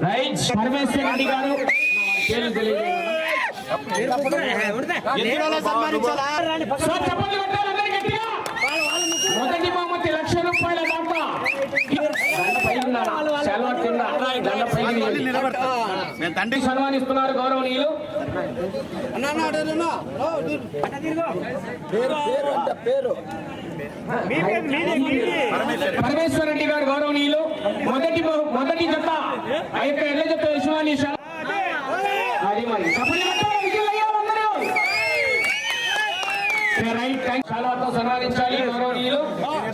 Right పరమేశ్వర రెడ్డి గారు మొదటి బహుమతి ₹1,00,000 దాకా సన్మానిస్తున్నారు గౌరవనీయులు పరమేశ్వర రెడ్డి గారు గౌరవనీయులు మొదటి జత ఆ యొక్క ఎడ్ల జత యజమాని అది మరి శాలవాతో సన్మానించాలి గౌరవనీయులు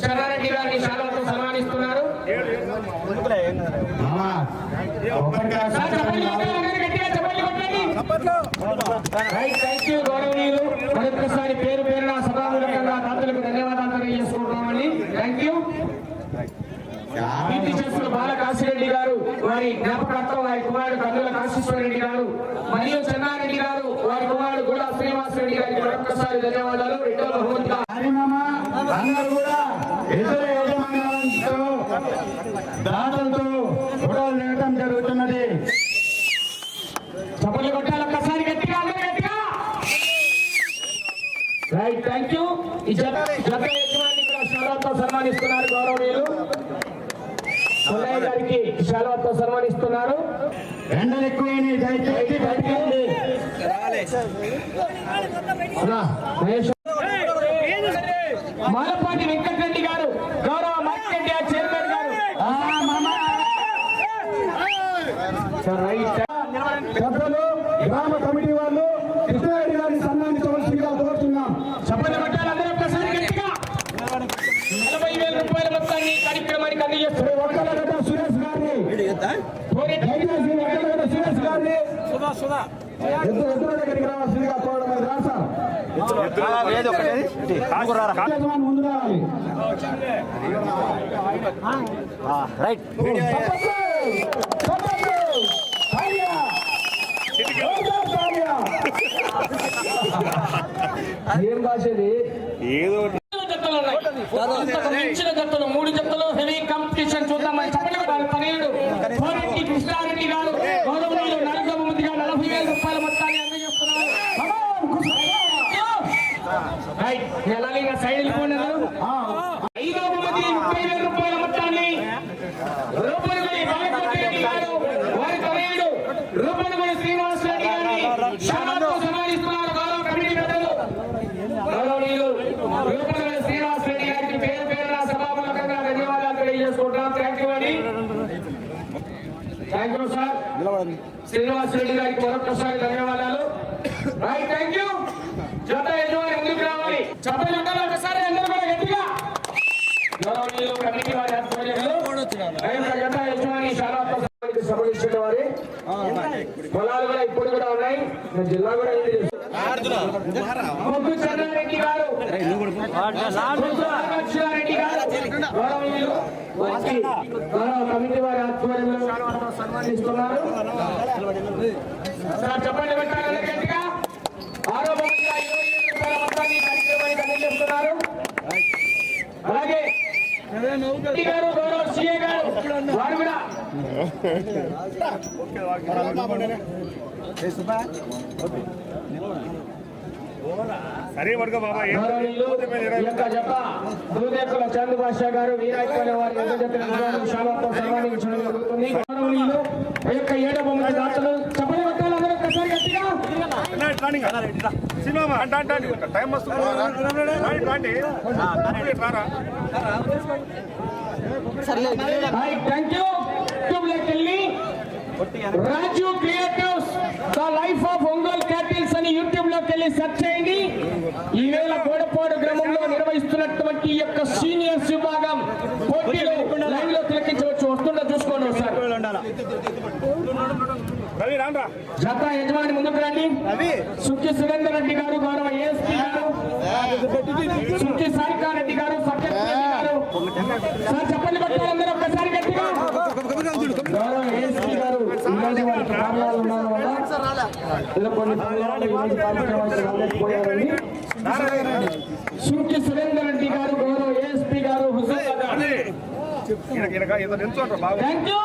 చర్రారెడ్డి గారిని శాలవాతో సన్మానిస్తున్నారు గౌరవనీయులు మరొకసారి పేరు పేరున సభాముఖంగా దాతలకు ధన్యవాదాలు తెలియజేసుకుంటున్నామని థ్యాంక్ యూ. కీర్తి చేసుకున్న బాల కాశీరెడ్డి గారు వారి జ్ఞాపకార్థం వారి కుమారుడు కందుల కాశీశ్వర రెడ్డి గారు మరియు చెన్నారెడ్డి గారు వారి కుమారుడు గుడా శ్రీనివాసరెడ్డి గారికి మరొకసారి ధన్యవాదాలు. రెండో బహుమతిగా దాతలతో ఫోటోలు నేయడం జరుగుతున్నది. చప్పట్లు కొట్టాలి ఒక్కసారి గట్టిగా గట్టిగా. Right thank you. ఈ జత యజమాని శాలవాతో సన్మానిస్తున్నారు గౌరవనీయులు పుల్లయ్య గారికి శాలవాతో సన్మానిస్తున్నారు. ఎండలు ఎక్కువైనాయి దయచేసి బయటికి మాలపాటి వెంకటరెడ్డి గారు గౌరవ మార్కెట్ యార్డ్ చైర్మన్ గారు గ్రామ కమిటీ వాళ్ళు కృష్ణారెడ్డి గారిని సన్మానించవలసిందిగా కోరుతున్నాం. చెప్పండి పట్టాలి అందరూ ఒక్కసారి గట్టిగా. ₹40,000 మొత్తాన్ని కార్యక్రమానికి అందజేస్తున్నారు. ఒక్కలగడ్డ సురేష్ గారిని సురేష్ గారిని ఎద్దుల దగ్గరికి రావాల్సిందిగా కోరడం ముందు రావాలి. రైట్ ఏం భాషది ఏదో మించిన జతలు 3 జతలు హెవీ కాంపిటీషన్ చూద్దామని చెప్పండి. తనయుడు కృష్ణారెడ్డి గారు గౌరవనీయులు నాలుగో బహుమతిగా ₹40,000 మొత్తాన్ని అందజేస్తున్నారు. సైడ్ వెళ్ళిపోయినారు. 5వ బహుమతి ₹30,000 మొత్తాన్ని రూపనగుడి బాలకోటిరెడ్డి గారు వారి తనయుడు రూపనగుడి శ్రీనివాసరెడ్డి గారిని శాలవాతో సన్మానిస్తున్నారు. గౌరవ కమిటీ పెద్దలు గౌరవనీయులు రూపనగుడి శ్రీనివాసరెడ్డి గారికి పేరు పేరున సభాముఖంగా ధన్యవాదాలు తెలియజేసుకుంటున్నాం. థ్యాంక్ యూ అండి. Thank you sir. శ్రీనివాసరెడ్డి గారికి మరొకసారి ధన్యవాదాలు. Right thank you. జత యజమాని ముందుకు రావాలి. చెప్పండి ఒకసారి అందరూ కూడా గట్టిగా. గౌరవనీయులు కమిటీ వారి ఆధ్వర్యంలో జత యజమాని శాలవాతో సంబంధించిన వారి పొలాలు కూడా ఇప్పుడు కూడా ఉన్నాయి. జిల్లా కూడా ముగ్గు చంద్రారెడ్డి గారు గౌరవనీయులు గౌరవ కమిటీ వారి ఆధ్వర్యంలో శాలవాతో సన్మానిస్తున్నారు. చెప్పండి పెట్టాలి గట్టిగా. 6వ బహుమతిగా ₹20,000 మొత్తాన్ని కార్యక్రమానికి అందజేస్తున్నారు. అలాగే గారు గౌరవ సీఏ గారు వారు కూడా చందు భాషా గారు వీరాయిపోయిన వారి శాలవాతో సన్మానించడం జరుగుతుంది. గౌరవనీయులు ఈ యొక్క 7వ బహుమతి దాతలు చెప్పని పట్టాలి అందరూ ఒక్కసారి గట్టిగా. Thank you. Raju creatives the life of Ongole cattles అని యూట్యూబ్ లోకి వెళ్ళి సెర్చ్ చేయండి. ఈవేళ గోడపాడు గ్రామంలో నిర్వహిస్తున్నటువంటి ఈ యొక్క సీనియర్స్ విభాగం పోటీలో లైవ్ లో తిలకించవచ్చు. వస్తుందా చూసుకోండి ఒకసారి. జత యజమాని ముందుకు రండి. సుఖి సురేందర్ రెడ్డి గారు గౌరవ ఏఎస్పీ గారు సుఖి సారికారెడ్డి గారు సెక్రటరీ గారు సార్ చెప్పండి పట్టాలి అందరూ ఒక్కసారి గట్టిగా. గౌరవ ఏఎస్పీ గారు ఈరోజు వారి కార్యాలయాలు ఉండడం వల్ల కొన్ని పోయారండి. సుఖి సురేందర్ రెడ్డి గారు గౌరవ ఏఎస్పీ గారు హుజూర్ థ్యాంక్ యూ.